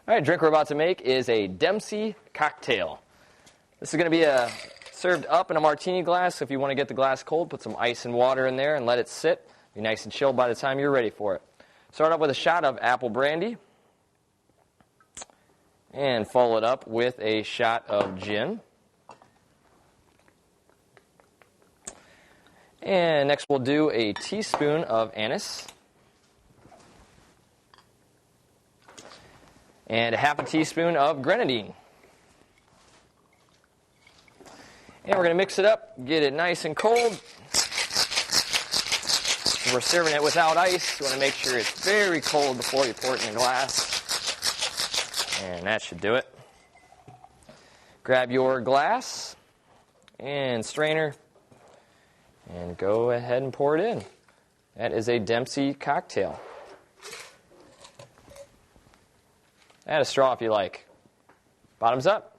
All right, drink we're about to make is a Dempsey Cocktail. This is going to be served up in a martini glass. So if you want to get the glass cold, put some ice and water in there and let it sit. Be nice and chilled by the time you're ready for it. Start off with a shot of apple brandy. And follow it up with a shot of gin. And next we'll do a teaspoon of anise. And a half a teaspoon of grenadine. And we're going to mix it up, get it nice and cold. We're serving it without ice. You want to make sure it's very cold before you pour it in the glass. And that should do it. Grab your glass and strainer and go ahead and pour it in. That is a Dempsey Cocktail. Add a straw if you like. Bottoms up.